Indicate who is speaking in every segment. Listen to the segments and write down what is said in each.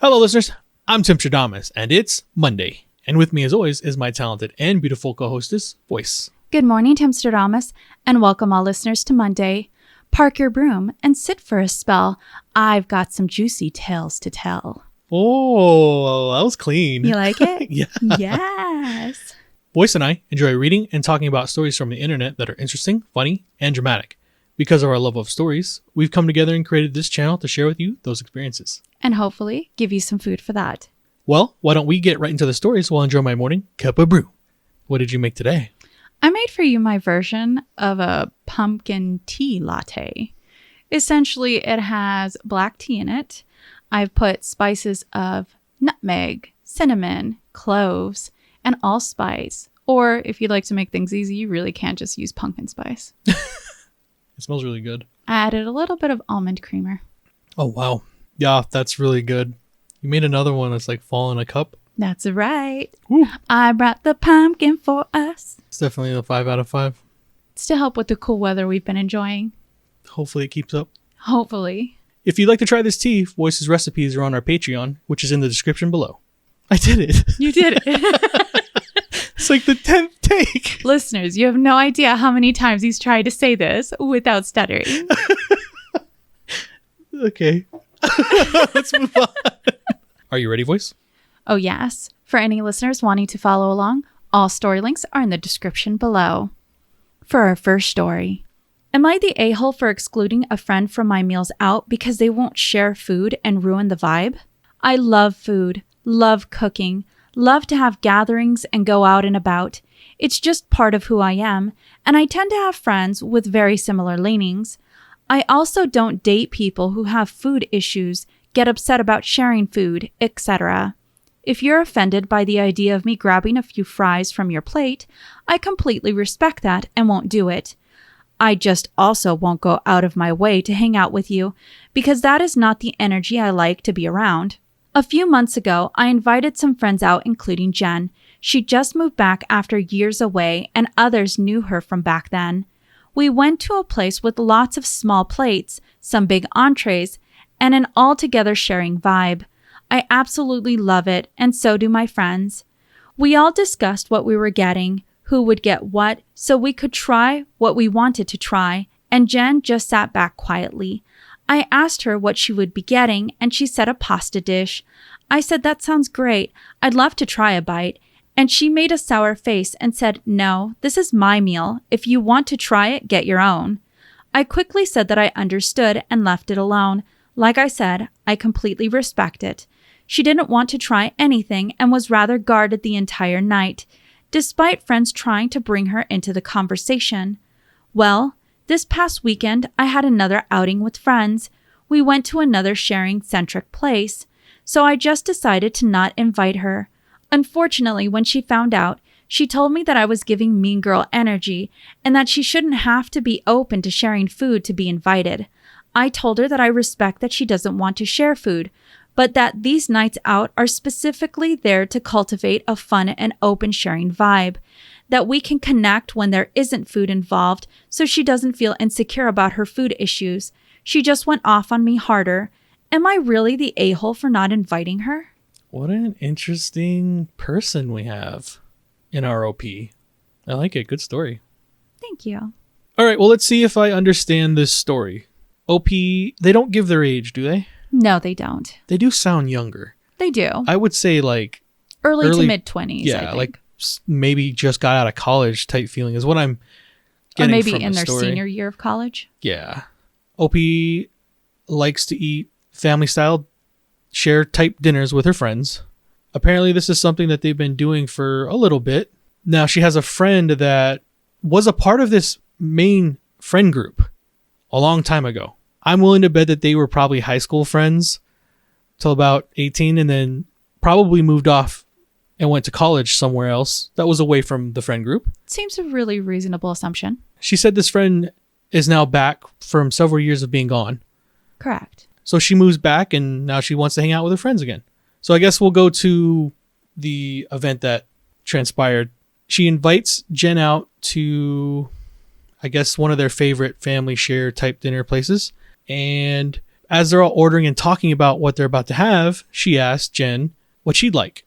Speaker 1: Hello, listeners. I'm Timstradamus, and it's Monday. And with me, as always, is my talented and beautiful co-hostess, Voyse.
Speaker 2: Good morning, Timstradamus, and welcome all listeners to Monday. Park your broom and sit for a spell. I've got some juicy tales to tell.
Speaker 1: Oh, that was clean.
Speaker 2: You like it?
Speaker 1: Yeah.
Speaker 2: Yes.
Speaker 1: Voyse and I enjoy reading and talking about stories from the internet that are interesting, funny, and dramatic. Because of our love of stories, we've come together and created this channel to share with you those experiences.
Speaker 2: And hopefully give you some food for that.
Speaker 1: Well, why don't we get right into the stories while I enjoy my morning cup of brew. What did you make today?
Speaker 2: I made for you my version of a pumpkin tea latte. Essentially, it has black tea in it. I've put spices of nutmeg, cinnamon, cloves, and allspice. Or if you'd like to make things easy, you really can just use pumpkin spice.
Speaker 1: It smells really good.
Speaker 2: I added a little bit of almond creamer.
Speaker 1: Oh, wow. Yeah, that's really good. You made another one that's like fall in a cup.
Speaker 2: That's right.
Speaker 1: Woo.
Speaker 2: I brought the pumpkin for us.
Speaker 1: It's definitely a 5 out of 5.
Speaker 2: It's to help with the cool weather we've been enjoying.
Speaker 1: Hopefully it keeps up.
Speaker 2: Hopefully.
Speaker 1: If you'd like to try this tea, Voyse's recipes are on our Patreon, which is in the description below. I did it.
Speaker 2: You did it.
Speaker 1: It's like the 10th take.
Speaker 2: Listeners, you have no idea how many times he's tried to say this without stuttering.
Speaker 1: Okay. Let's move on. Are you ready, Voyse?
Speaker 2: Oh, yes. For any listeners wanting to follow along, all story links are in the description below. For our first story. Am I the a-hole for excluding a friend from my meals out because they won't share food and ruin the vibe? I love food, love cooking, love to have gatherings and go out and about. It's just part of who I am, and I tend to have friends with very similar leanings. I also don't date people who have food issues, get upset about sharing food, etc. If you're offended by the idea of me grabbing a few fries from your plate, I completely respect that and won't do it. I just also won't go out of my way to hang out with you, because that is not the energy I like to be around. A few months ago, I invited some friends out, including Jen. She just moved back after years away, and others knew her from back then. We went to a place with lots of small plates, some big entrees, and an all-together sharing vibe. I absolutely love it, and so do my friends. We all discussed what we were getting, who would get what, so we could try what we wanted to try, and Jen just sat back quietly. I asked her what she would be getting, and she said a pasta dish. I said, that sounds great. I'd love to try a bite. And she made a sour face and said, no, this is my meal. If you want to try it, get your own. I quickly said that I understood and left it alone. Like I said, I completely respect it. She didn't want to try anything and was rather guarded the entire night, despite friends trying to bring her into the conversation. Well, this past weekend, I had another outing with friends. We went to another sharing-centric place, so I just decided to not invite her. Unfortunately, when she found out, she told me that I was giving mean girl energy and that she shouldn't have to be open to sharing food to be invited. I told her that I respect that she doesn't want to share food, but that these nights out are specifically there to cultivate a fun and open sharing vibe, that we can connect when there isn't food involved so she doesn't feel insecure about her food issues. She just went off on me harder. Am I really the a-hole for not inviting her?
Speaker 1: What an interesting person we have in our OP. I like it. Good story.
Speaker 2: Thank you.
Speaker 1: All right, well, let's see if I understand this story. OP, they don't give their age, do they?
Speaker 2: No, they don't.
Speaker 1: They do sound younger.
Speaker 2: They do.
Speaker 1: I would say like...
Speaker 2: Early to mid-20s,
Speaker 1: yeah, like maybe just got out of college type feeling is what I'm getting from the story. Or maybe in their
Speaker 2: senior year of college.
Speaker 1: Yeah. OP likes to eat family-style share type dinners with her friends. Apparently this is something that they've been doing for a little bit. Now she has a friend that was a part of this main friend group a long time ago. I'm willing to bet that they were probably high school friends till about 18 and then probably moved off and went to college somewhere else that was away from the friend group.
Speaker 2: Seems a really reasonable assumption.
Speaker 1: She said this friend is now back from several years of being gone.
Speaker 2: Correct.
Speaker 1: So she moves back and now she wants to hang out with her friends again. So I guess we'll go to the event that transpired. She invites Jen out to, I guess, one of their favorite family share type dinner places. And As they're all ordering and talking about what they're about to have, she asks Jen what she'd like.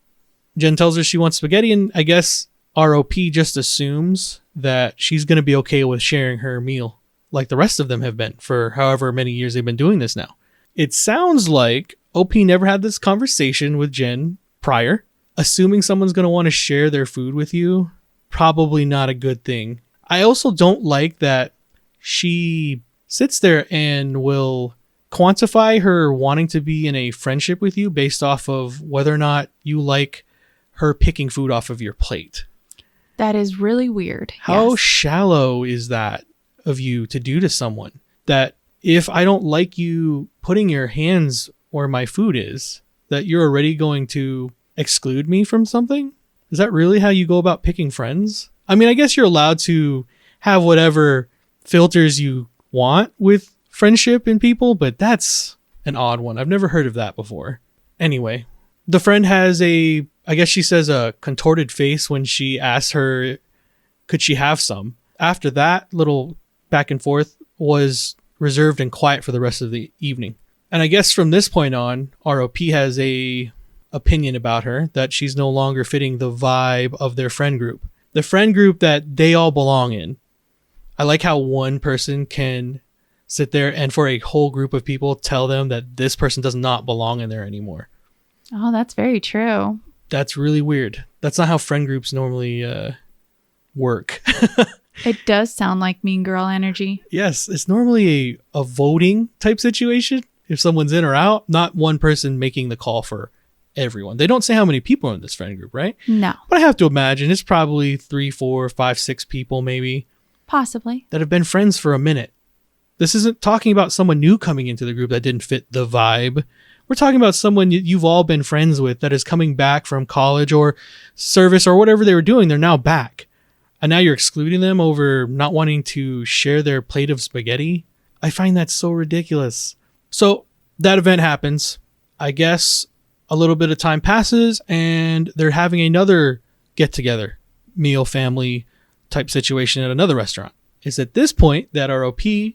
Speaker 1: Jen tells her she wants spaghetti, and I guess ROP just assumes that she's going to be okay with sharing her meal like the rest of them have been for however many years they've been doing this now. It sounds like OP never had this conversation with Jen prior. Assuming someone's going to want to share their food with you, probably not a good thing. I also don't like that she sits there and will quantify her wanting to be in a friendship with you based off of whether or not you like her picking food off of your plate.
Speaker 2: That is really weird.
Speaker 1: How
Speaker 2: Yes.
Speaker 1: shallow is that of you to do to someone? That if I don't like you putting your hands where my food is, that you're already going to exclude me from something? Is that really how you go about picking friends? I mean, I guess you're allowed to have whatever filters you want with friendship and people, but that's an odd one. I've never heard of that before. Anyway, the friend has I guess she says a contorted face when she asks her, could she have some? After that little back and forth was reserved and quiet for the rest of the evening. And I guess from this point on, ROP has a opinion about her that she's no longer fitting the vibe of their friend group. The friend group that they all belong in. I like how one person can sit there and for a whole group of people tell them that this person does not belong in there anymore.
Speaker 2: Oh, that's very true.
Speaker 1: That's really weird. That's not how friend groups normally work.
Speaker 2: It does sound like mean girl energy.
Speaker 1: Yes, it's normally a voting type situation. If someone's in or out, not one person making the call for everyone. They don't say how many people are in this friend group, right?
Speaker 2: No.
Speaker 1: But I have to imagine it's probably 3, 4, 5, 6 people maybe
Speaker 2: Possibly.
Speaker 1: that have been friends for a minute. This isn't talking about someone new coming into the group that didn't fit the vibe. We're talking about someone you've all been friends with that is coming back from college or service or whatever they were doing. They're now back. And now you're excluding them over not wanting to share their plate of spaghetti. I find that so ridiculous. So that event happens. I guess a little bit of time passes and they're having another get together, meal, family type situation at another restaurant. It's at this point that ROP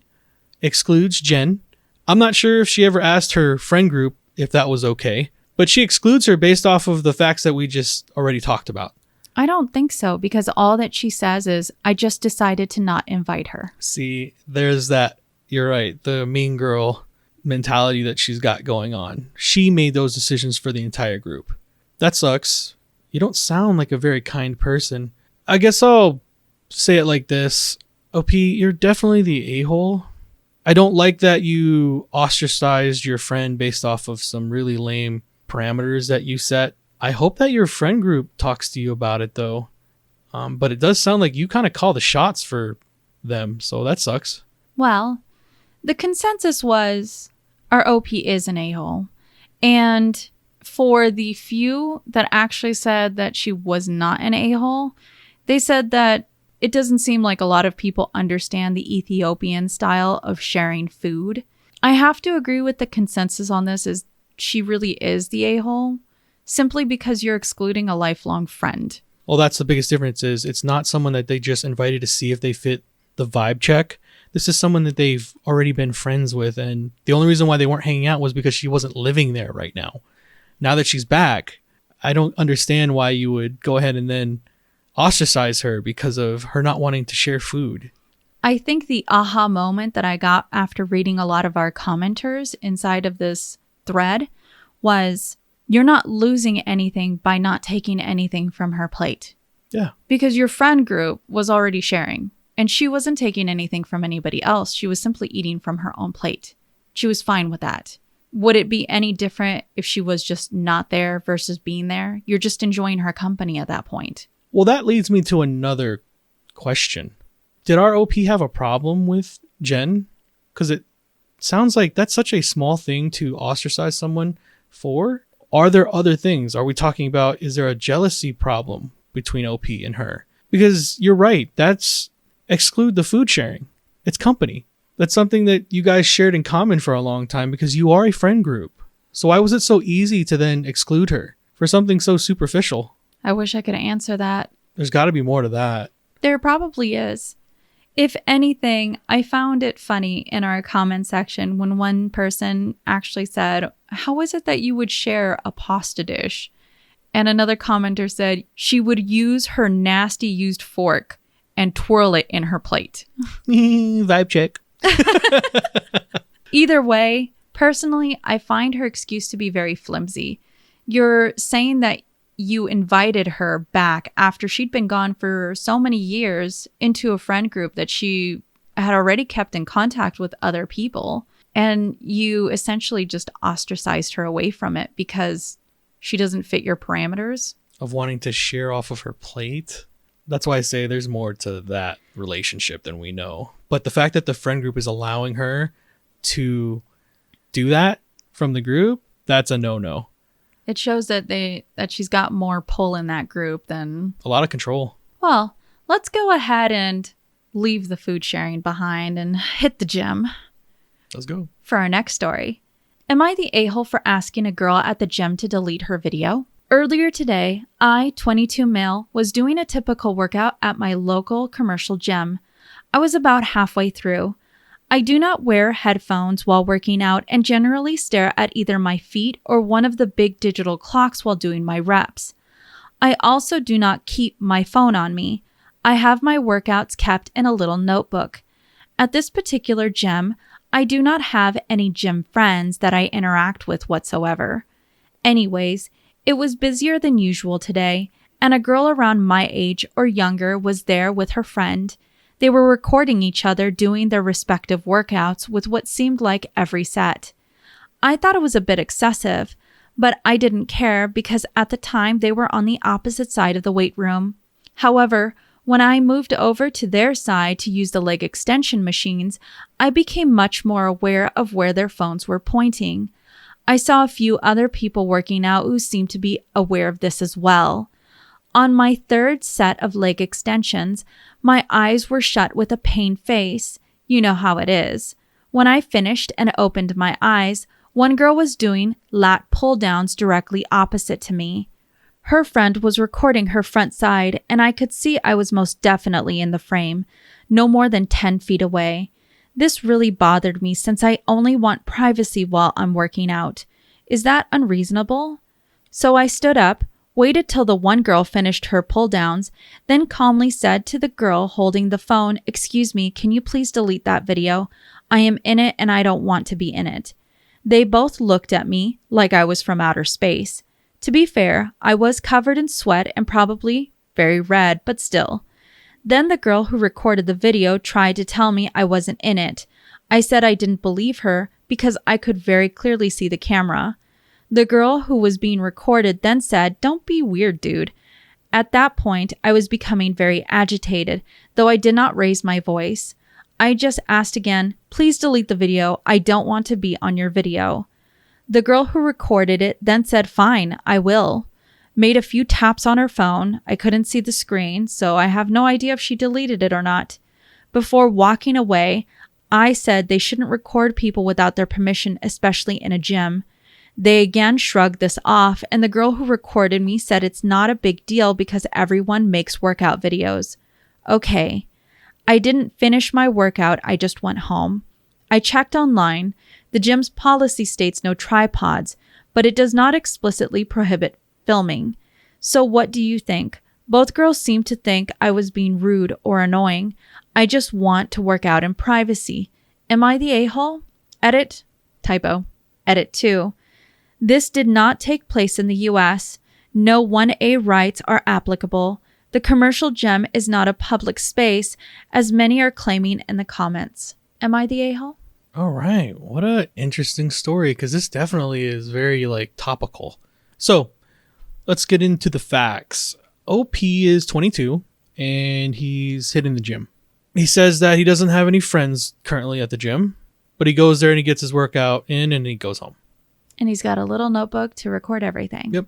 Speaker 1: excludes Jen. I'm not sure if she ever asked her friend group if that was okay, but she excludes her based off of the facts that we just already talked about.
Speaker 2: I don't think so, because all that she says is, I just decided to not invite her.
Speaker 1: See, there's that. You're right. The mean girl mentality that she's got going on. She made those decisions for the entire group. That sucks. You don't sound like a very kind person. I guess I'll say it like this. OP, you're definitely the a-hole. I don't like that you ostracized your friend based off of some really lame parameters that you set. I hope that your friend group talks to you about it though. But it does sound like you kind of call the shots for them. So that sucks.
Speaker 2: Well, the consensus was our OP is an a-hole. And for the few that actually said that she was not an a-hole, they said that it doesn't seem like a lot of people understand the Ethiopian style of sharing food. I have to agree with the consensus on this is she really is the a-hole, simply because you're excluding a lifelong friend.
Speaker 1: Well, that's the biggest difference is it's not someone that they just invited to see if they fit the vibe check. This is someone that they've already been friends with. And the only reason why they weren't hanging out was because she wasn't living there right now. Now that she's back, I don't understand why you would go ahead and then ostracize her because of her not wanting to share food.
Speaker 2: I think the aha moment that I got after reading a lot of our commenters inside of this thread was, you're not losing anything by not taking anything from her plate.
Speaker 1: Yeah.
Speaker 2: Because your friend group was already sharing and she wasn't taking anything from anybody else. She was simply eating from her own plate. She was fine with that. Would it be any different if she was just not there versus being there? You're just enjoying her company at that point.
Speaker 1: Well, that leads me to another question. Did our OP have a problem with Jen? Because it sounds like that's such a small thing to ostracize someone for. Are there other things? Are we talking about, is there a jealousy problem between OP and her? Because you're right. That's exclude the food sharing. It's company. That's something that you guys shared in common for a long time because you are a friend group. So why was it so easy to then exclude her for something so superficial?
Speaker 2: I wish I could answer that.
Speaker 1: There's got to be more to that.
Speaker 2: There probably is. If anything, I found it funny in our comment section when one person actually said, "How is it that you would share a pasta dish?" And another commenter said she would use her nasty used fork and twirl it in her plate.
Speaker 1: Vibe check.
Speaker 2: Either way, personally, I find her excuse to be very flimsy. You're saying that you invited her back after she'd been gone for so many years into a friend group that she had already kept in contact with other people. And you essentially just ostracized her away from it because she doesn't fit your parameters.
Speaker 1: Of wanting to share off of her plate. That's why I say there's more to that relationship than we know. But the fact that the friend group is allowing her to do that from the group, that's a no-no.
Speaker 2: It shows that she's got more pull in that group than...
Speaker 1: A lot of control.
Speaker 2: Well, let's go ahead and leave the food sharing behind and hit the gym.
Speaker 1: Let's go.
Speaker 2: For our next story. Am I the a-hole for asking a girl at the gym to delete her video? Earlier today, I, 22 male, was doing a typical workout at my local commercial gym. I was about halfway through. I do not wear headphones while working out and generally stare at either my feet or one of the big digital clocks while doing my reps. I also do not keep my phone on me. I have my workouts kept in a little notebook. At this particular gym, I do not have any gym friends that I interact with whatsoever. Anyways, it was busier than usual today, and a girl around my age or younger was there with her friend. They were recording each other doing their respective workouts with what seemed like every set. I thought it was a bit excessive, but I didn't care because at the time they were on the opposite side of the weight room. However, when I moved over to their side to use the leg extension machines, I became much more aware of where their phones were pointing. I saw a few other people working out who seemed to be aware of this as well. On my third set of leg extensions, my eyes were shut with a pained face. You know how it is. When I finished and opened my eyes, one girl was doing lat pull-downs directly opposite to me. Her friend was recording her front side, and I could see I was most definitely in the frame, no more than 10 feet away. This really bothered me since I only want privacy while I'm working out. Is that unreasonable? So I stood up, waited till the one girl finished her pull-downs, then calmly said to the girl holding the phone, "Excuse me, can you please delete that video? I am in it and I don't want to be in it." They both looked at me like I was from outer space. To be fair, I was covered in sweat and probably very red, but still. Then the girl who recorded the video tried to tell me I wasn't in it. I said I didn't believe her because I could very clearly see the camera. The girl who was being recorded then said, "Don't be weird, dude." At that point, I was becoming very agitated, though I did not raise my voice. I just asked again, "Please delete the video. I don't want to be on your video." The girl who recorded it then said, "Fine, I will." Made a few taps on her phone. I couldn't see the screen, so I have no idea if she deleted it or not. Before walking away, I said they shouldn't record people without their permission, especially in a gym. They again shrugged this off, and the girl who recorded me said it's not a big deal because everyone makes workout videos. Okay. I didn't finish my workout, I just went home. I checked online. The gym's policy states no tripods, but it does not explicitly prohibit filming. So what do you think? Both girls seemed to think I was being rude or annoying. I just want to work out in privacy. Am I the a-hole? Edit. Typo. Edit 2. This did not take place in the US. No 1A rights are applicable. The commercial gym is not a public space, as many are claiming in the comments. Am I the a-hole?
Speaker 1: All right. What a interesting story, because this definitely is very topical. So let's get into the facts. OP is 22 and he's hitting the gym. He says that he doesn't have any friends currently at the gym, but he goes there and he gets his workout in and he goes home.
Speaker 2: And he's got a little notebook to record everything.
Speaker 1: Yep.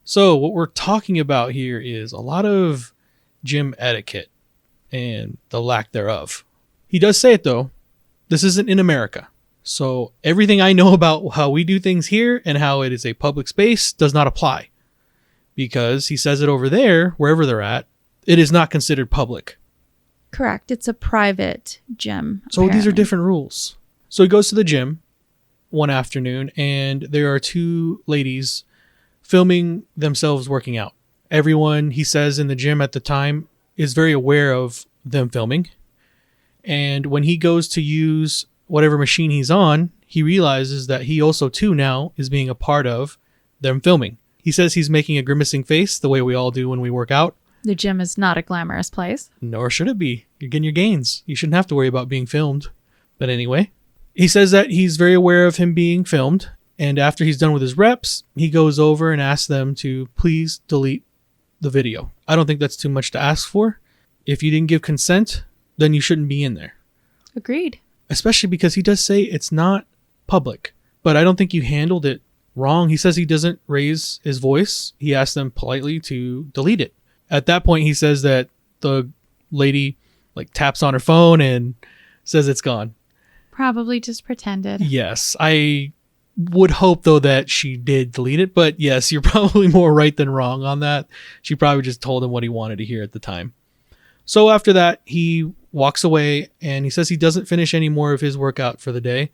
Speaker 1: So what we're talking about here is a lot of gym etiquette and the lack thereof. He does say it though. This isn't in America. So everything I know about how we do things here and how it is a public space does not apply. Because he says it over there, wherever they're at, it is not considered public.
Speaker 2: Correct. It's a private gym.
Speaker 1: So these are
Speaker 2: apparently.
Speaker 1: different rules. So he goes to the gym one afternoon, and there are two ladies filming themselves working out. Everyone, he says, in the gym at the time is very aware of them filming. And when he goes to use whatever machine he's on, he realizes that he also too now is being a part of them filming. He says he's making a grimacing face the way we all do when we work out.
Speaker 2: The gym is not a glamorous place.
Speaker 1: Nor should it be. You're getting your gains. You shouldn't have to worry about being filmed. But anyway, he says that he's very aware of him being filmed. And after he's done with his reps, he goes over and asks them to please delete the video. I don't think that's too much to ask for. If you didn't give consent, then you shouldn't be in there.
Speaker 2: Agreed.
Speaker 1: Especially because he does say it's not public. But I don't think you handled it wrong. He says he doesn't raise his voice. He asks them politely to delete it. At that point, he says that the lady taps on her phone and says it's gone.
Speaker 2: Probably just pretended.
Speaker 1: Yes, I would hope though that she did delete it, but yes, you're probably more right than wrong on that. She probably just told him what he wanted to hear at the time. So after that, he walks away and he says he doesn't finish any more of his workout for the day,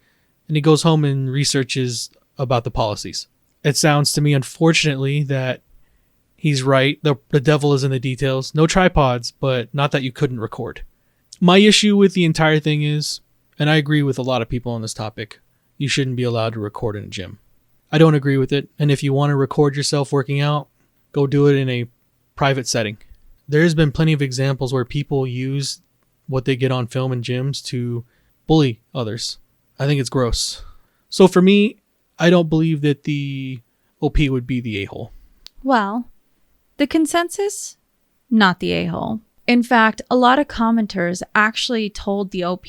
Speaker 1: and he goes home and researches about the policies. It sounds to me, unfortunately, that he's right. The devil is in the details. No tripods, but not that you couldn't record. My issue with the entire thing is, and I agree with a lot of people on this topic, you shouldn't be allowed to record in a gym. I don't agree with it. And if you want to record yourself working out, go do it in a private setting. There's been plenty of examples where people use what they get on film in gyms to bully others. I think it's gross. So for me, I don't believe that the OP would be the a-hole.
Speaker 2: Well, the consensus, not the a-hole. In fact, a lot of commenters actually told the OP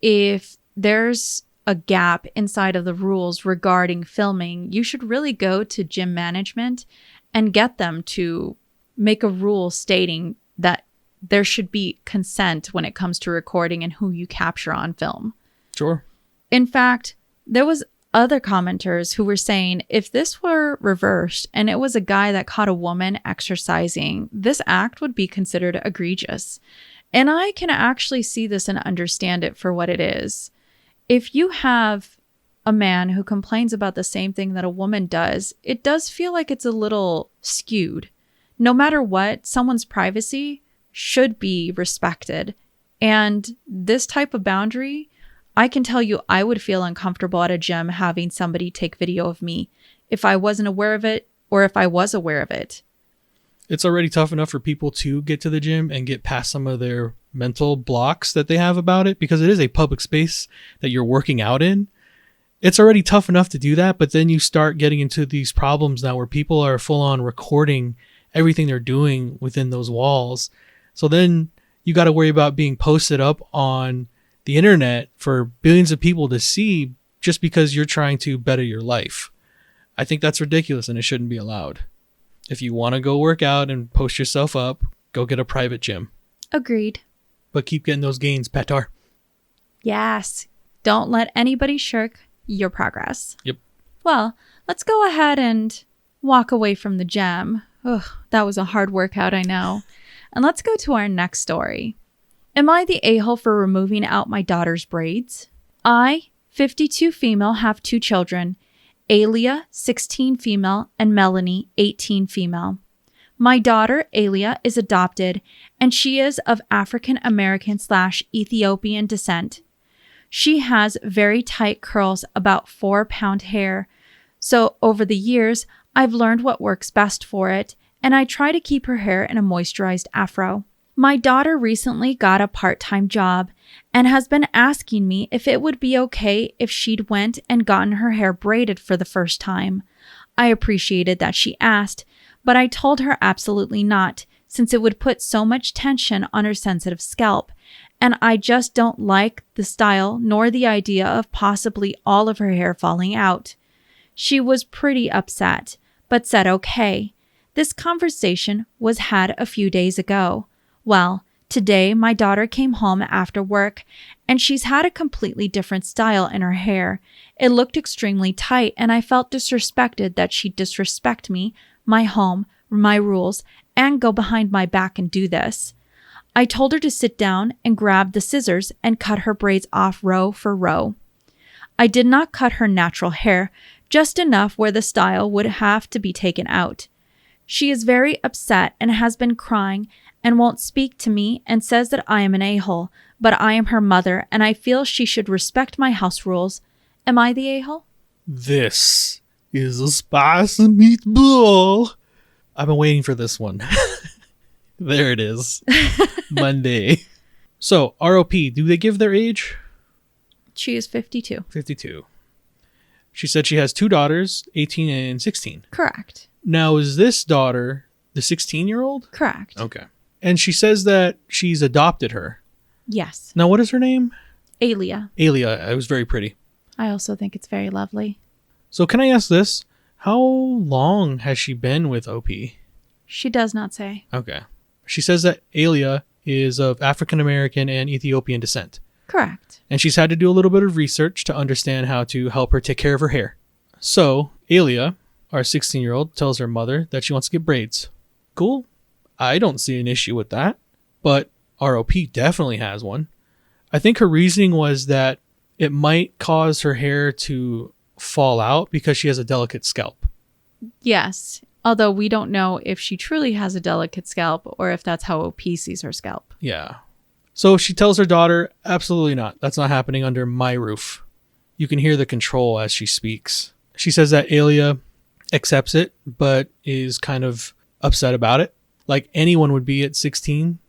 Speaker 2: if there's a gap inside of the rules regarding filming, you should really go to gym management and get them to make a rule stating that there should be consent when it comes to recording and who you capture on film.
Speaker 1: Sure.
Speaker 2: In fact, there was other commenters who were saying if this were reversed and it was a guy that caught a woman exercising, this act would be considered egregious. And I can actually see this and understand it for what it is. If you have a man who complains about the same thing that a woman does, it does feel like it's a little skewed. No matter what, someone's privacy should be respected. And this type of boundary, I can tell you I would feel uncomfortable at a gym having somebody take video of me if I wasn't aware of it or if I was aware of it.
Speaker 1: It's already tough enough for people to get to the gym and get past some of their mental blocks that they have about it because it is a public space that you're working out in. It's already tough enough to do that, but then you start getting into these problems now where people are full on recording everything they're doing within those walls. So then you got to worry about being posted up on the internet for billions of people to see just because you're trying to better your life. I think that's ridiculous and it shouldn't be allowed. If you want to go work out and post yourself up, go get a private gym.
Speaker 2: Agreed.
Speaker 1: But keep getting those gains, Petar.
Speaker 2: Yes. Don't let anybody shirk your progress.
Speaker 1: Yep.
Speaker 2: Well, let's go ahead and walk away from the gym. Ugh, that was a hard workout, I know. And let's go to our next story. Am I the a-hole for removing out my daughter's braids? I, 52 female, have 2 children. Alia, 16 female, and Melanie, 18 female. My daughter, Alia, is adopted, and she is of African American / Ethiopian descent. She has very tight curls, about 4-pound hair. So over the years, I've learned what works best for it, and I try to keep her hair in a moisturized afro. My daughter recently got a part-time job and has been asking me if it would be okay if she'd went and gotten her hair braided for the first time. I appreciated that she asked, but I told her absolutely not, since it would put so much tension on her sensitive scalp, and I just don't like the style nor the idea of possibly all of her hair falling out. She was pretty upset, but said okay. This conversation was had a few days ago. Well, today my daughter came home after work, and she's had a completely different style in her hair. It looked extremely tight, and I felt disrespected that she'd disrespect me, my home, my rules, and go behind my back and do this. I told her to sit down and grab the scissors and cut her braids off row for row. I did not cut her natural hair, just enough where the style would have to be taken out. She is very upset and has been crying and won't speak to me and says that I am an a-hole, but I am her mother and I feel she should respect my house rules. Am I the a-hole?
Speaker 1: This is a spicy meatball. I've been waiting for this one. There it is. Monday. So, ROP, do they give their age?
Speaker 2: She is 52.
Speaker 1: 52. She said she has 2 daughters, 18 and 16.
Speaker 2: Correct.
Speaker 1: Now, is this daughter the 16-year-old?
Speaker 2: Correct.
Speaker 1: Okay. And she says that she's adopted her.
Speaker 2: Yes.
Speaker 1: Now, what is her name?
Speaker 2: Alia.
Speaker 1: Alia. It was very pretty.
Speaker 2: I also think it's very lovely.
Speaker 1: So can I ask this? How long has she been with OP?
Speaker 2: She does not say.
Speaker 1: Okay. She says that Alia is of African American and Ethiopian descent.
Speaker 2: Correct.
Speaker 1: And she's had to do a little bit of research to understand how to help her take care of her hair. So, Alia, our 16-year-old, tells her mother that she wants to get braids. Cool. I don't see an issue with that. But ROP definitely has one. I think her reasoning was that it might cause her hair to fall out because she has a delicate scalp.
Speaker 2: Yes. Although we don't know if she truly has a delicate scalp or if that's how OP sees her scalp.
Speaker 1: Yeah. So she tells her daughter, absolutely not. That's not happening under my roof. You can hear the control as she speaks. She says that Alia accepts it, but is kind of upset about it. Like anyone would be at 16,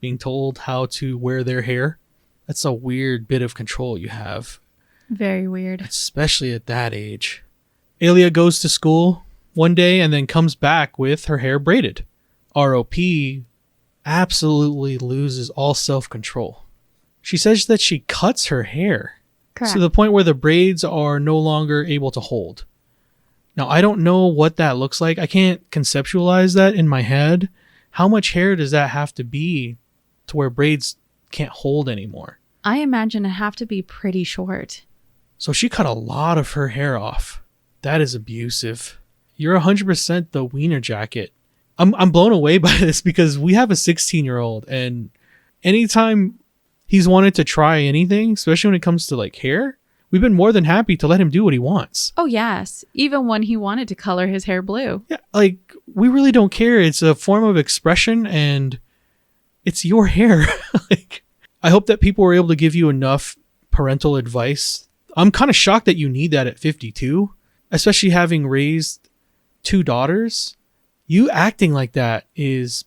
Speaker 1: being told how to wear their hair. That's a weird bit of control you have.
Speaker 2: Very weird.
Speaker 1: Especially at that age. Alia goes to school one day and then comes back with her hair braided. ROP absolutely loses all self-control. She says that she cuts her hair.
Speaker 2: Correct.
Speaker 1: To the point where the braids are no longer able to hold. Now, I don't know what that looks like. I can't conceptualize that in my head. How much hair does that have to be to where braids can't hold anymore?
Speaker 2: I imagine it have to be pretty short.
Speaker 1: So she cut a lot of her hair off. That is abusive. You're 100% the wiener jacket. I'm blown away by this because we have a 16-year-old and anytime he's wanted to try anything, especially when it comes to like hair, we've been more than happy to let him do what he wants.
Speaker 2: Oh, yes. Even when he wanted to color his hair blue.
Speaker 1: Yeah, like we really don't care. It's a form of expression and it's your hair. Like, I hope that people were able to give you enough parental advice. I'm kind of shocked that you need that at 52, especially having raised 2 daughters. You acting like that is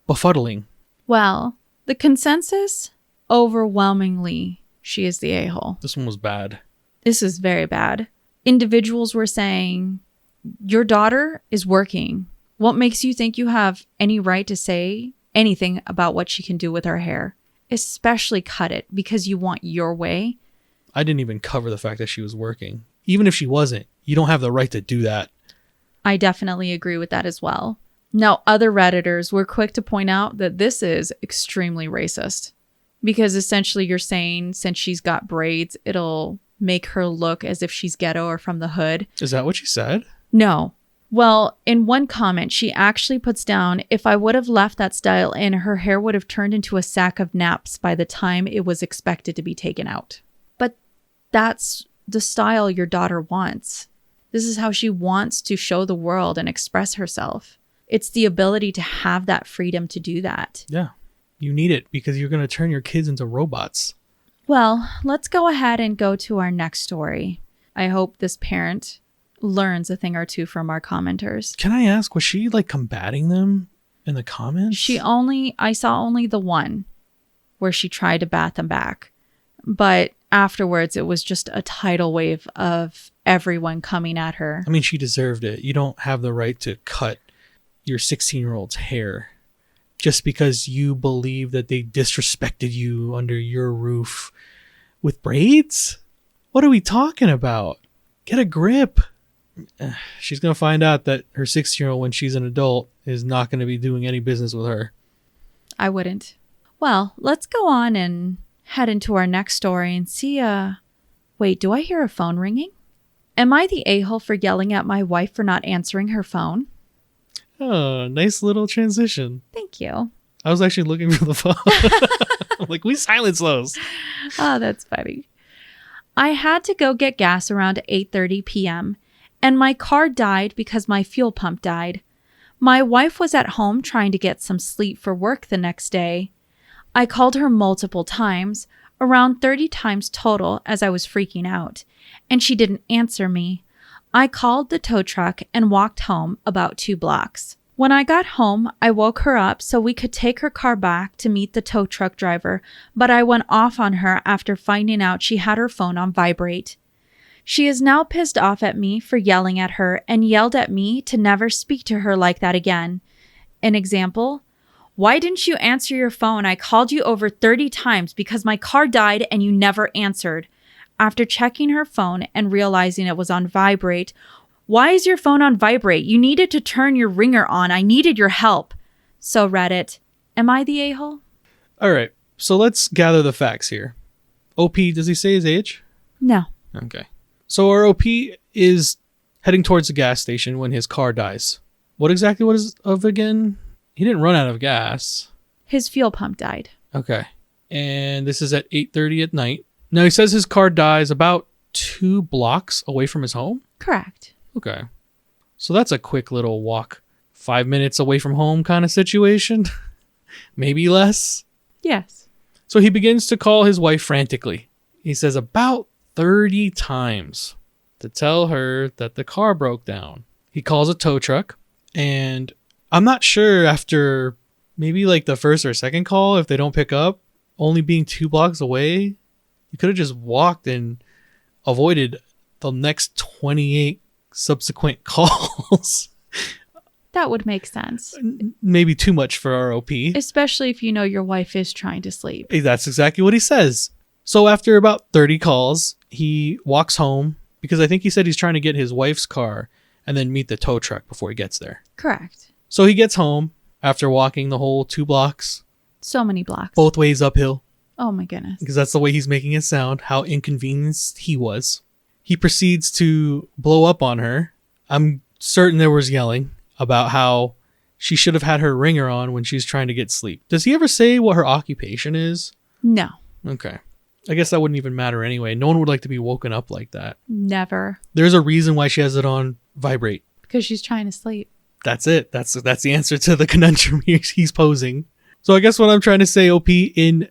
Speaker 1: befuddling.
Speaker 2: Well, the consensus, overwhelmingly, she is the a-hole.
Speaker 1: This one was bad.
Speaker 2: This is very bad. Individuals were saying, your daughter is working. What makes you think you have any right to say anything about what she can do with her hair? Especially cut it because you want your way.
Speaker 1: I didn't even cover the fact that she was working. Even if she wasn't, you don't have the right to do that.
Speaker 2: I definitely agree with that as well. Now, other Redditors were quick to point out that this is extremely racist. Because essentially you're saying since she's got braids, it'll make her look as if she's ghetto or from the hood.
Speaker 1: Is that what she said?
Speaker 2: No. Well, in one comment, she actually puts down, if I would have left that style in, her hair would have turned into a sack of naps by the time it was expected to be taken out. But that's the style your daughter wants. This is how she wants to show the world and express herself. It's the ability to have that freedom to do that.
Speaker 1: Yeah. You need it because you're going to turn your kids into robots.
Speaker 2: Well, let's go ahead and go to our next story. I hope this parent learns a thing or two from our commenters.
Speaker 1: Can I ask, was she like combating them in the comments?
Speaker 2: I saw only the one where she tried to bat them back. But afterwards, it was just a tidal wave of everyone coming at her.
Speaker 1: I mean, she deserved it. You don't have the right to cut your 16-year-old's hair just because you believe that they disrespected you under your roof with braids? What are we talking about? Get a grip. She's going to find out that her 16-year-old, when she's an adult, is not going to be doing any business with her.
Speaker 2: I wouldn't. Well, let's go on and head into our next story and see, wait, do I hear a phone ringing? Am I the a-hole for yelling at my wife for not answering her phone?
Speaker 1: Oh, nice little transition.
Speaker 2: Thank you.
Speaker 1: I was actually looking for the phone. I'm like, we silence those.
Speaker 2: Oh, that's funny. I had to go get gas around 8:30 p.m. and my car died because my fuel pump died. My wife was at home trying to get some sleep for work the next day. I called her multiple times, around 30 times total, as I was freaking out, and she didn't answer me. I called the tow truck and walked home about 2 blocks. When I got home, I woke her up so we could take her car back to meet the tow truck driver, but I went off on her after finding out she had her phone on vibrate. She is now pissed off at me for yelling at her and yelled at me to never speak to her like that again. An example: why didn't you answer your phone? I called you over 30 times because my car died and you never answered. After checking her phone and realizing it was on vibrate, why is your phone on vibrate? You needed to turn your ringer on. I needed your help. So Reddit, am I the a-hole?
Speaker 1: All right. So let's gather the facts here. OP, does he say his age?
Speaker 2: No.
Speaker 1: Okay. So our OP is heading towards the gas station when his car dies. What exactly was of again? He didn't run out of gas.
Speaker 2: His fuel pump died.
Speaker 1: Okay. And this is at 8:30 at night. Now he says his car dies about 2 blocks away from his home?
Speaker 2: Correct.
Speaker 1: Okay. So that's a quick little walk. 5 minutes away from home kind of situation. Maybe less.
Speaker 2: Yes.
Speaker 1: So he begins to call his wife frantically. He says about 30 times to tell her that the car broke down. He calls a tow truck, and I'm not sure after maybe like the first or second call, if they don't pick up, only being 2 blocks away, you could have just walked and avoided the next 28 subsequent calls.
Speaker 2: That would make sense.
Speaker 1: Maybe too much for our OP.
Speaker 2: Especially if you know your wife is trying to sleep.
Speaker 1: That's exactly what he says. So after about 30 calls, he walks home because I think he said he's trying to get his wife's car and then meet the tow truck before he gets there.
Speaker 2: Correct.
Speaker 1: So he gets home after walking the whole 2 blocks.
Speaker 2: So many blocks.
Speaker 1: Both ways uphill.
Speaker 2: Oh my goodness.
Speaker 1: Because that's the way he's making it sound, how inconvenienced he was. He proceeds to blow up on her. I'm certain there was yelling about how she should have had her ringer on when she's trying to get sleep. Does he ever say what her occupation is?
Speaker 2: No.
Speaker 1: Okay. I guess that wouldn't even matter anyway. No one would like to be woken up like that.
Speaker 2: Never.
Speaker 1: There's a reason why she has it on vibrate.
Speaker 2: Because she's trying to sleep.
Speaker 1: That's it. That's the answer to the conundrum he's posing. So I guess what I'm trying to say, OP, in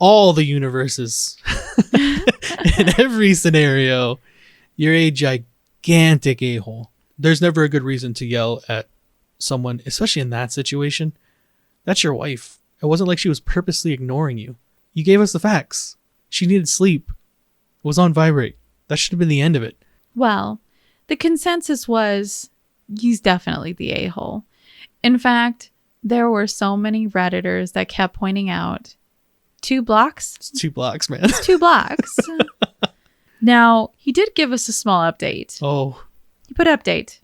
Speaker 1: all the universes, in every scenario, you're a gigantic a-hole. There's never a good reason to yell at someone, especially in that situation. That's your wife. It wasn't like she was purposely ignoring you. You gave us the facts. She needed sleep. It was on vibrate. That should have been the end of it.
Speaker 2: Well, the consensus was he's definitely the a-hole. In fact, there were so many Redditors that kept pointing out 2 blocks?
Speaker 1: It's 2 blocks, man.
Speaker 2: It's 2 blocks. Now, he did give us a small update.
Speaker 1: Oh.
Speaker 2: He put update.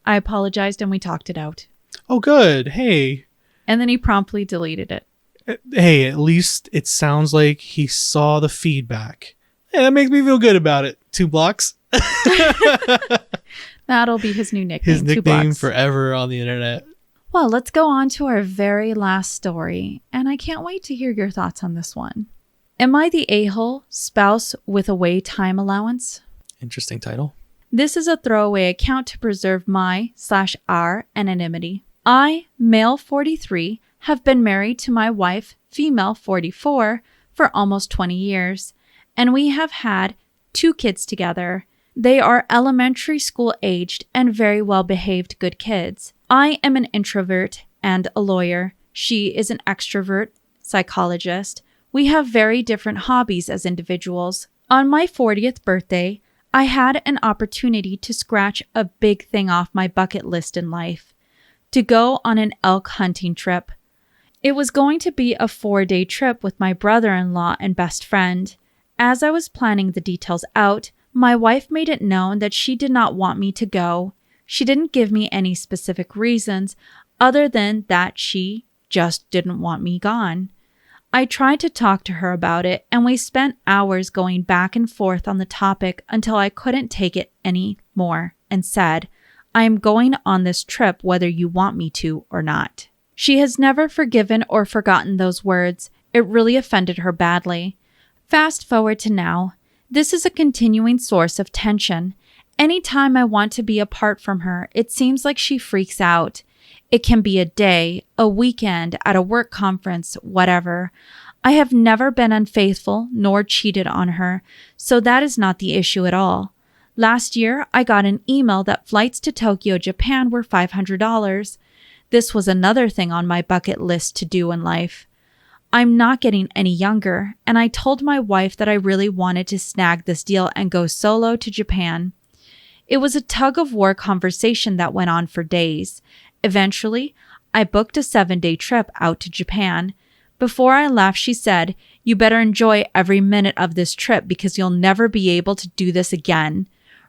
Speaker 2: I apologized and we talked it out.
Speaker 1: Oh, good. Hey.
Speaker 2: And then he promptly deleted it.
Speaker 1: Hey, at least it sounds like he saw the feedback. Hey, that makes me feel good about it. 2 blocks.
Speaker 2: That'll be his new nickname.
Speaker 1: His
Speaker 2: 2
Speaker 1: nickname
Speaker 2: blocks.
Speaker 1: forever on the internet.
Speaker 2: Well, let's go on to our very last story, and I can't wait to hear your thoughts on this one. Am I the a-hole spouse with away time allowance?
Speaker 1: Interesting title.
Speaker 2: This is a throwaway account to preserve my/our anonymity. I, male 43, have been married to my wife, female 44, for almost 20 years, and we have had 2 kids together. They are elementary school aged and very well behaved good kids. I am an introvert and a lawyer. She is an extrovert, psychologist. We have very different hobbies as individuals. On my 40th birthday, I had an opportunity to scratch a big thing off my bucket list in life, to go on an elk hunting trip. It was going to be a 4-day trip with my brother-in-law and best friend. As I was planning the details out, my wife made it known that she did not want me to go. She didn't give me any specific reasons other than that she just didn't want me gone. I tried to talk to her about it, and we spent hours going back and forth on the topic until I couldn't take it any more and said, I am going on this trip whether you want me to or not. She has never forgiven or forgotten those words. It really offended her badly. Fast forward to now. This is a continuing source of tension. Anytime I want to be apart from her, it seems like she freaks out. It can be a day, a weekend, at a work conference, whatever. I have never been unfaithful nor cheated on her, so that is not the issue at all. Last year, I got an email that flights to Tokyo, Japan were $500. This was another thing on my bucket list to do in life. I'm not getting any younger, and I told my wife that I really wanted to snag this deal and go solo to Japan. It was a tug-of-war conversation that went on for days. Eventually, I booked a 7-day trip out to Japan. Before I left, she said, "You better enjoy every minute of this trip because you'll never be able to do this again."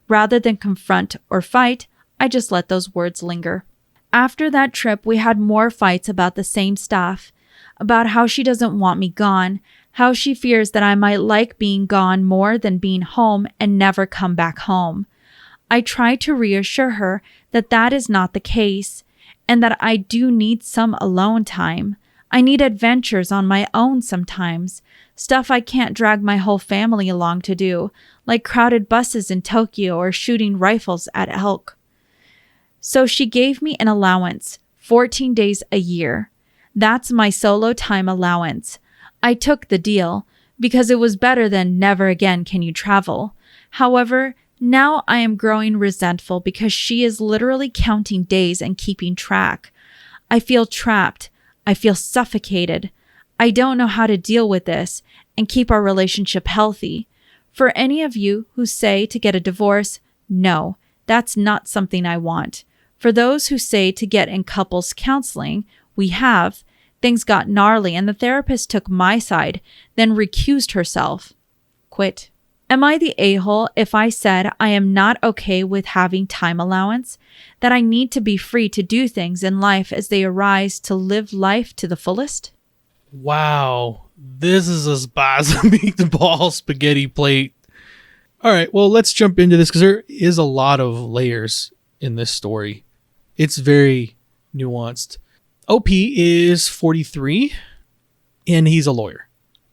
Speaker 2: Rather than confront or fight, I just let those words linger. After that trip, we had more fights about the same stuff, about how she doesn't want me gone, how she fears that I might like being gone more than being home and never come back home. I tried to reassure her that that is not the case, and that I do need some alone time. I need adventures on my own sometimes, stuff I can't drag my whole family along to do, like crowded buses in Tokyo or shooting rifles at elk. So she gave me an allowance, 14 days a year. That's my solo time allowance. I took the deal because it was better than never again can you travel. However, now I am growing resentful because she is literally counting days and keeping track. I feel trapped. I feel suffocated. I don't know how to deal with this and keep our relationship healthy. For any of you who say to get a divorce, no, that's not something I want. For those who say to get in couples counseling, we have. Things got gnarly and the therapist took my side, then recused herself. Quit. Am I the a-hole if I said I am not okay with having time allowance? That I need to be free to do things in life as they arise, to live life to the fullest?
Speaker 1: Wow. This is a meatball spaghetti plate. All right, well, let's jump into this because there is a lot of layers in this story. It's very nuanced. OP is 43, and he's a lawyer.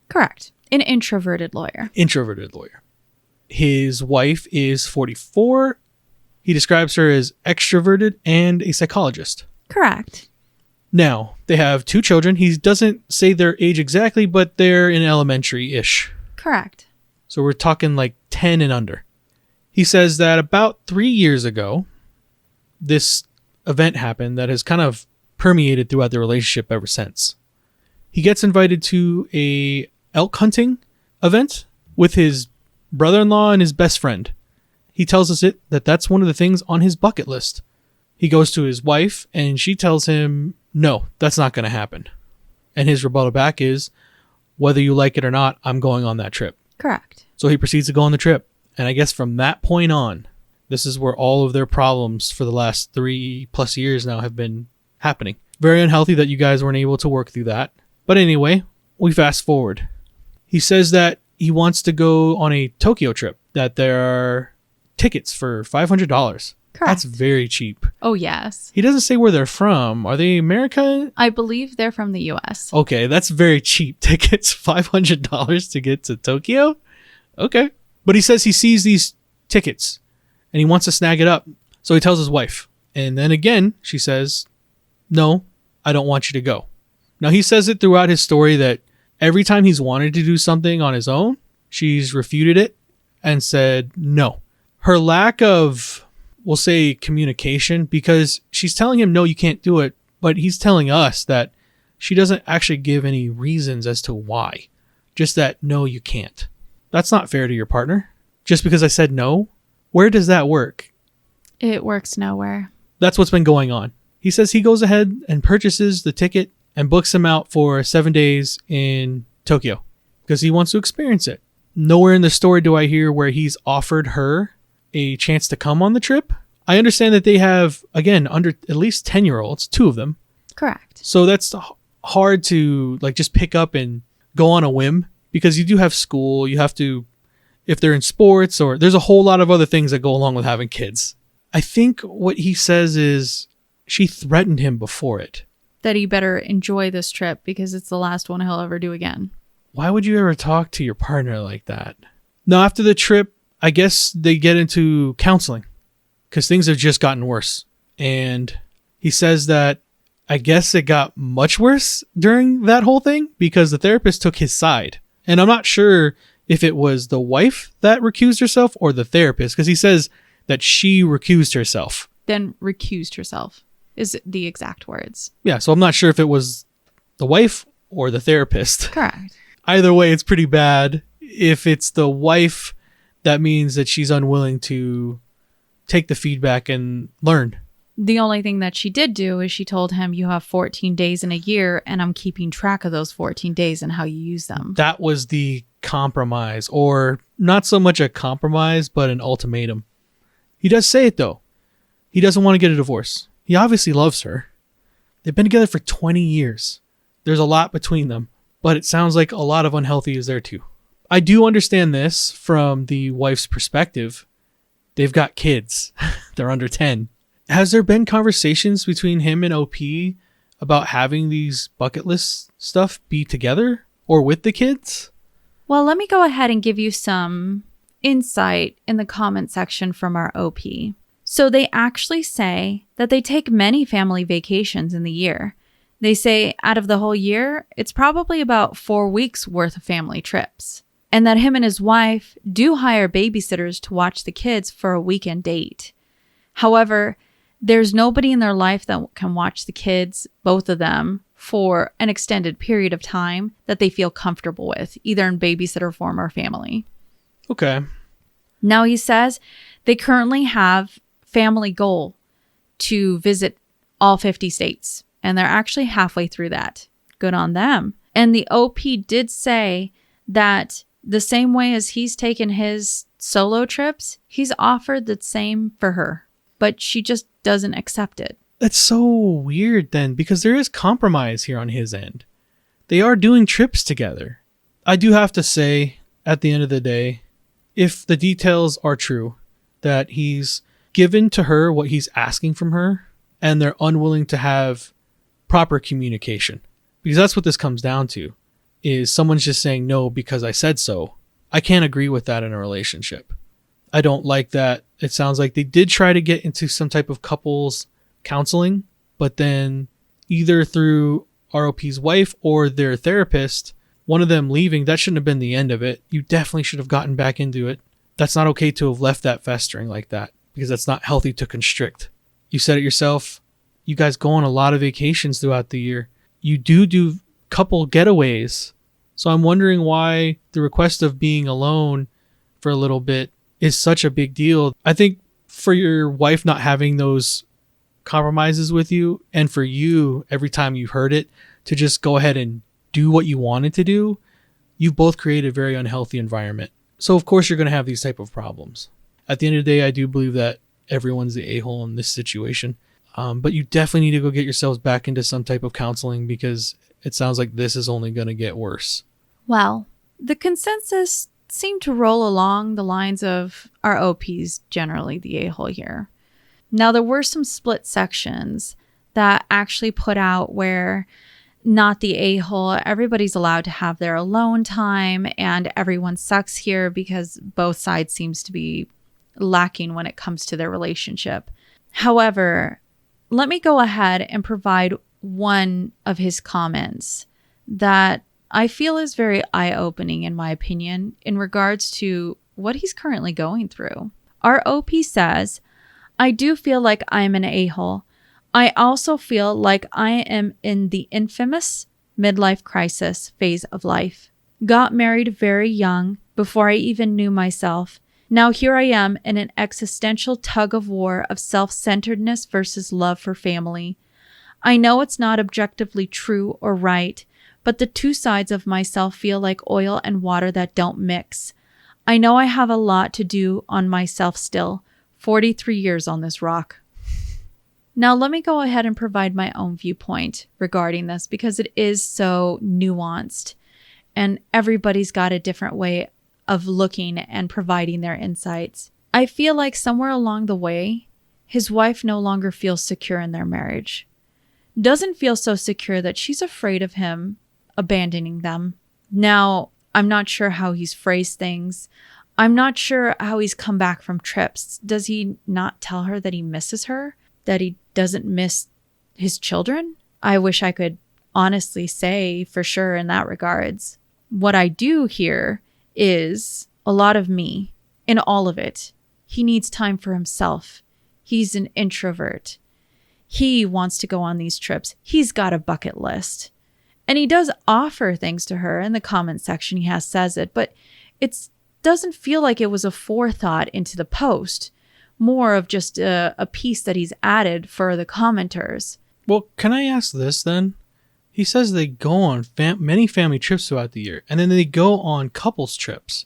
Speaker 2: Correct. An introverted lawyer.
Speaker 1: Introverted lawyer. His wife is 44. He describes her as extroverted and a psychologist.
Speaker 2: Correct.
Speaker 1: Now, they have 2 children. He doesn't say their age exactly, but they're in elementary-ish.
Speaker 2: Correct.
Speaker 1: So we're talking like 10 and under. He says that about 3 years ago, this event happened that has kind of permeated throughout the relationship ever since. He gets invited to a elk hunting event with his brother-in-law and his best friend. He tells us that that's one of the things on his bucket list. He goes to his wife and she tells him, no, that's not going to happen. And his rebuttal back is, whether you like it or not, I'm going on that trip.
Speaker 2: Correct.
Speaker 1: So he proceeds to go on the trip. And I guess from that point on, this is where all of their problems for the last 3+ years now have been happening. Very unhealthy that you guys weren't able to work through that. But anyway, we fast forward. He says that he wants to go on a Tokyo trip, that there are tickets for $500.
Speaker 2: Correct.
Speaker 1: That's very cheap.
Speaker 2: Oh, yes.
Speaker 1: He doesn't say where they're from. Are they American?
Speaker 2: I believe they're from the U.S.
Speaker 1: Okay, that's very cheap tickets. $500 to get to Tokyo? Okay. But he says he sees these tickets and he wants to snag it up. So he tells his wife. And then again, she says, no, I don't want you to go. Now, he says it throughout his story that every time he's wanted to do something on his own, she's refuted it and said no. Her lack of, we'll say, communication, because she's telling him, no, you can't do it. But he's telling us that she doesn't actually give any reasons as to why. Just that, no, you can't. That's not fair to your partner. Just because I said no, where does that work?
Speaker 2: It works nowhere.
Speaker 1: That's what's been going on. He says he goes ahead and purchases the ticket and books him out for 7 days in Tokyo because he wants to experience it. Nowhere in the story do I hear where he's offered her a chance to come on the trip. I understand that they have, again, under at least 10-year-olds, 2 of them.
Speaker 2: Correct.
Speaker 1: So that's hard to just pick up and go on a whim because you do have school. You have to, if they're in sports, or there's a whole lot of other things that go along with having kids. I think what he says is she threatened him before it.
Speaker 2: that he better enjoy this trip because it's the last one he'll ever do again.
Speaker 1: Why would you ever talk to your partner like that? No, after the trip, I guess they get into counseling because things have just gotten worse. And he says that I guess it got much worse during that whole thing because the therapist took his side. And I'm not sure if it was the wife that recused herself or the therapist, because he says that she recused herself.
Speaker 2: Then recused herself is the exact words.
Speaker 1: Yeah, so I'm not sure if it was the wife or the therapist.
Speaker 2: Correct.
Speaker 1: Either way, it's pretty bad. If it's the wife, that means that she's unwilling to take the feedback and learn.
Speaker 2: The only thing that she did do is she told him, you have 14 days in a year and I'm keeping track of those 14 days and how you use them.
Speaker 1: That was the compromise, or not so much a compromise, but an ultimatum. He does say it though. He doesn't want to get a divorce. He obviously loves her. They've been together for 20 years. There's a lot between them, but it sounds like a lot of unhealthy is there too. I do understand this from the wife's perspective. They've got kids. They're under 10. Has there been conversations between him and OP about having these bucket list stuff be together or with the kids?
Speaker 2: Well, let me go ahead and give you some insight in the comment section from our OP. So they actually say that they take many family vacations in the year. They say out of the whole year, it's probably about 4 weeks worth of family trips. And that him and his wife do hire babysitters to watch the kids for a weekend date. However, there's nobody in their life that can watch the kids, both of them, for an extended period of time that they feel comfortable with, either in babysitter form or family.
Speaker 1: Okay.
Speaker 2: Now he says they currently have family goal to visit all 50 states, and they're actually halfway through that. Good on them. And the OP did say that the same way as he's taken his solo trips, he's offered the same for her, but she just doesn't accept it.
Speaker 1: That's so weird then, because there is compromise here on his end. They are doing trips together. I do have to say, at the end of the day, if the details are true, that he's given to her what he's asking from her, and they're unwilling to have proper communication, because that's what this comes down to, is someone's just saying no because I said so. I can't agree with that in a relationship. I don't like that. It sounds like they did try to get into some type of couples counseling, but then either through ROP's wife or their therapist, one of them leaving, that shouldn't have been the end of it. You definitely should have gotten back into it. That's not okay to have left that festering like that, because that's not healthy to constrict. You said it yourself. You guys go on a lot of vacations throughout the year. You do couple getaways. So I'm wondering why the request of being alone for a little bit is such a big deal. I think for your wife not having those compromises with you, and for you, every time you heard it, to just go ahead and do what you wanted to do, you've both created a very unhealthy environment. So of course you're going to have these type of problems. At the end of the day, I do believe that everyone's the a-hole in this situation. But you definitely need to go get yourselves back into some type of counseling, because it sounds like this is only going to get worse.
Speaker 2: Well, the consensus seemed to roll along the lines of our OPs generally the a-hole here. Now, there were some split sections that actually put out where not the a-hole, everybody's allowed to have their alone time and everyone sucks here because both sides seems to be lacking when it comes to their relationship. However, let me go ahead and provide one of his comments that I feel is very eye-opening, in my opinion, in regards to what he's currently going through. Our OP says, I do feel like I'm an a-hole. I also feel like I am in the infamous midlife crisis phase of life. Got married very young, before I even knew myself. Now here I am in an existential tug of war of self-centeredness versus love for family. I know it's not objectively true or right, but the two sides of myself feel like oil and water that don't mix. I know I have a lot to do on myself still. 43 years on this rock. Now let me go ahead and provide my own viewpoint regarding this, because it is so nuanced and everybody's got a different way of looking and providing their insights. I feel like somewhere along the way, his wife no longer feels secure in their marriage. doesn't feel so secure that she's afraid of him abandoning them. Now, I'm not sure how he's phrased things. I'm not sure how he's come back from trips. Does he not tell her that he misses her? That he doesn't miss his children? I wish I could honestly say for sure in that regards. What I do hear is a lot of me in all of it. He needs time for himself. He's an introvert. He wants to go on these trips. He's got a bucket list. And he does offer things to her in the comment section. He says it, but it doesn't feel like it was a forethought into the post. More of just a piece that he's added for the commenters.
Speaker 1: Well, can I ask this then? He says they go on many family trips throughout the year, and then they go on couples trips.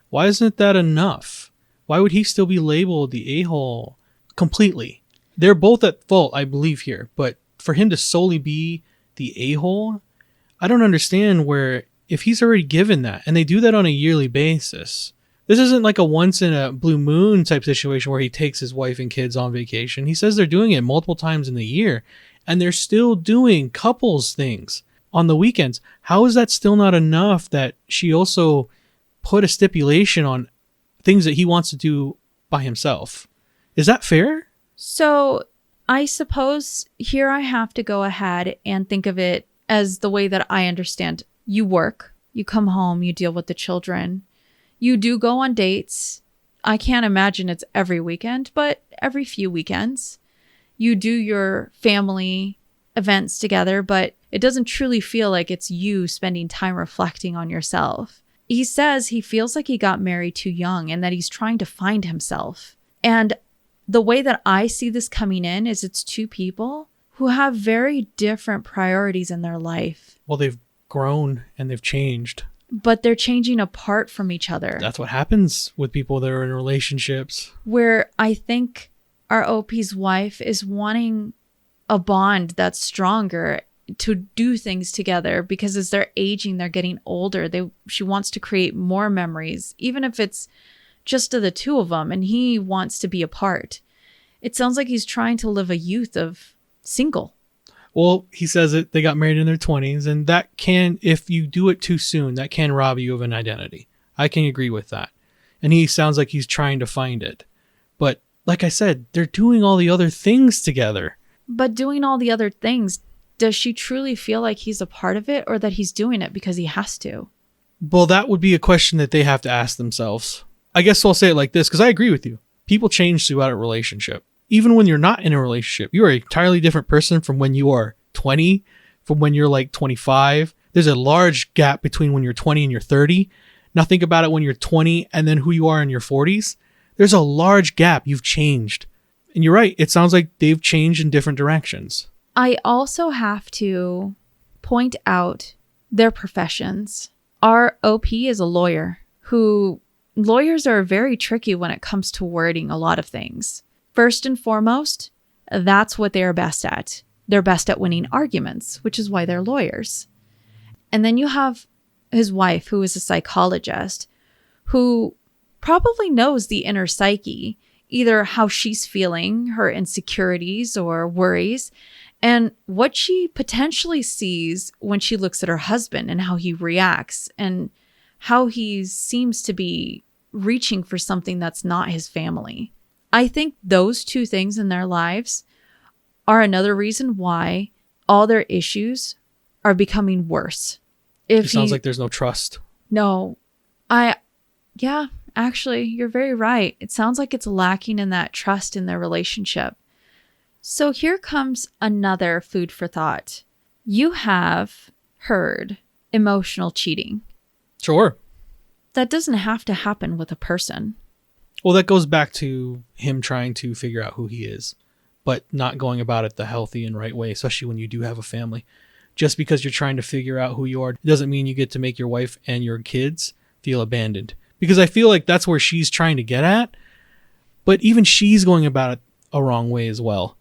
Speaker 1: Why isn't that enough? Why would he still be labeled the a-hole completely? They're both at fault, I believe here, but for him to solely be the a-hole, I don't understand where, if he's already given that, and they do that on a yearly basis. This isn't like a once in a blue moon type situation where he takes his wife and kids on vacation. He says they're doing it multiple times in the year, and they're still doing couples things on the weekends. How is that still not enough that she also put a stipulation on things that he wants to do by himself? Is that fair?
Speaker 2: So I suppose here I have to go ahead and think of it as the way that I understand. You work, you come home, you deal with the children. You do go on dates. I can't imagine it's every weekend, but every few weekends. You do your family events together, but it doesn't truly feel like it's you spending time reflecting on yourself. He says he feels like he got married too young and that he's trying to find himself. And the way that I see this coming in is it's two people who have very different priorities in their life.
Speaker 1: Well, they've grown and they've changed.
Speaker 2: But they're changing apart from each other.
Speaker 1: That's what happens with people that are in relationships.
Speaker 2: Where I think our OP's wife is wanting a bond that's stronger to do things together, because as they're aging, they're getting older. She wants to create more memories, even if it's just of the two of them, and he wants to be apart. It sounds like he's trying to live a youth of single.
Speaker 1: Well, he says that they got married in their 20s, and that can, if you do it too soon, that can rob you of an identity. I can agree with that. And he sounds like he's trying to find it. But like I said, they're doing all the other things together.
Speaker 2: But doing all the other things, does she truly feel like he's a part of it, or that he's doing it because he has to?
Speaker 1: Well, that would be a question that they have to ask themselves. I guess I'll say it like this, because I agree with you. People change throughout a relationship. Even when you're not in a relationship, you are an entirely different person from when you are 20, from when you're like 25. There's a large gap between when you're 20 and you're 30. Now think about it when you're 20 and then who you are in your 40s. There's a large gap. You've changed. And you're right. It sounds like they've changed in different directions.
Speaker 2: I also have to point out their professions. Our OP is a lawyer lawyers are very tricky when it comes to wording a lot of things. First and foremost, that's what they're best at. They're best at winning arguments, which is why they're lawyers. And then you have his wife, who is a psychologist, who probably knows the inner psyche, either how she's feeling, her insecurities or worries, and what she potentially sees when she looks at her husband and how he reacts and how he seems to be reaching for something that's not his family. I think those two things in their lives are another reason why all their issues are becoming worse.
Speaker 1: It sounds like there's no trust.
Speaker 2: No. Actually, you're very right. It sounds like it's lacking in that trust in their relationship. So here comes another food for thought. You have heard emotional cheating.
Speaker 1: Sure.
Speaker 2: That doesn't have to happen with a person.
Speaker 1: Well, that goes back to him trying to figure out who he is, but not going about it the healthy and right way, especially when you do have a family. Just because you're trying to figure out who you are doesn't mean you get to make your wife and your kids feel abandoned. Because I feel like that's where she's trying to get at, but even she's going about it a wrong way as well.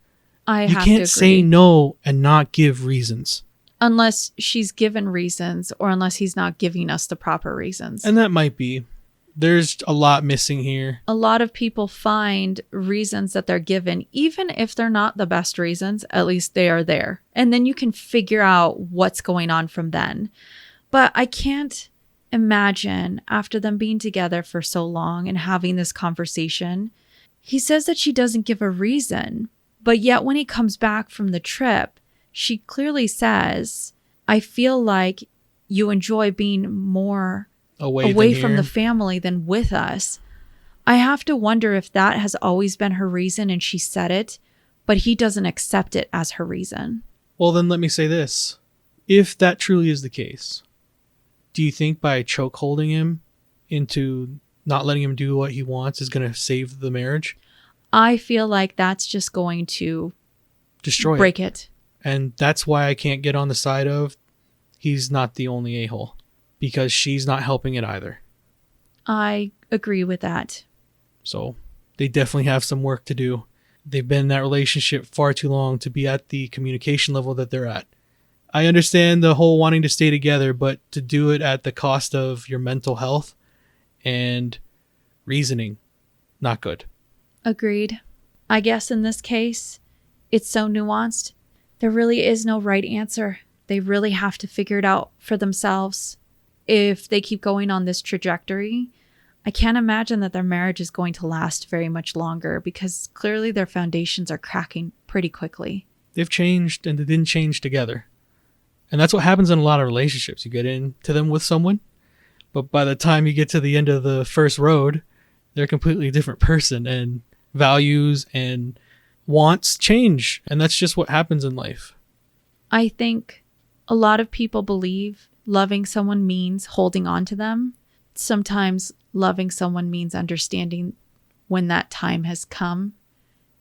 Speaker 1: You can't say no and not give reasons.
Speaker 2: Unless she's given reasons, or unless he's not giving us the proper reasons.
Speaker 1: And that might be. There's a lot missing here.
Speaker 2: A lot of people find reasons that they're given, even if they're not the best reasons, at least they are there. And then you can figure out what's going on from then. But I can't imagine after them being together for so long and having this conversation, he says that she doesn't give a reason. But yet when he comes back from the trip, she clearly says, I feel like you enjoy being more away from the family than with us. I have to wonder if that has always been her reason and she said it, but he doesn't accept it as her reason.
Speaker 1: Well, then let me say this. If that truly is the case, do you think by choke holding him into not letting him do what he wants is going to save the marriage?
Speaker 2: I feel like that's just going to break it.
Speaker 1: And that's why I can't get on the side of he's not the only a-hole. Because she's not helping it either.
Speaker 2: I agree with that.
Speaker 1: So they definitely have some work to do. They've been in that relationship far too long to be at the communication level that they're at. I understand the whole wanting to stay together, but to do it at the cost of your mental health and reasoning, not good.
Speaker 2: Agreed. I guess in this case, it's so nuanced. There really is no right answer. They really have to figure it out for themselves. If they keep going on this trajectory, I can't imagine that their marriage is going to last very much longer because clearly their foundations are cracking pretty quickly.
Speaker 1: They've changed and they didn't change together. And that's what happens in a lot of relationships. You get into them with someone, but by the time you get to the end of the first road, they're a completely different person and values and wants change. And that's just what happens in life.
Speaker 2: I think a lot of people believe loving someone means holding on to them. Sometimes loving someone means understanding when that time has come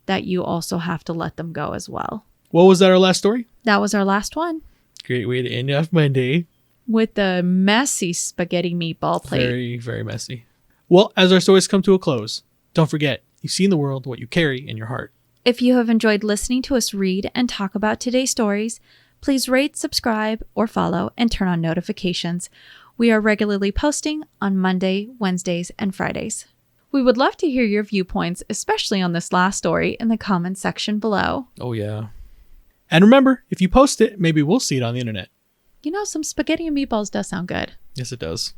Speaker 2: that you also have to let them go as well.
Speaker 1: What was that, our last story?
Speaker 2: That was our last one.
Speaker 1: Great way to end off my day.
Speaker 2: With the messy spaghetti meatball plate.
Speaker 1: Very, very messy. Well, as our stories come to a close, don't forget, you see in the world what you carry in your heart.
Speaker 2: If you have enjoyed listening to us read and talk about today's stories, please rate, subscribe, or follow, and turn on notifications. We are regularly posting on Monday, Wednesdays, and Fridays. We would love to hear your viewpoints, especially on this last story, in the comments section below.
Speaker 1: Oh, yeah. And remember, if you post it, maybe we'll see it on the internet.
Speaker 2: You know, some spaghetti and meatballs does sound good.
Speaker 1: Yes, it does.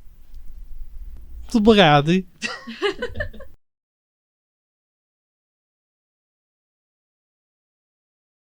Speaker 1: Spaghetti.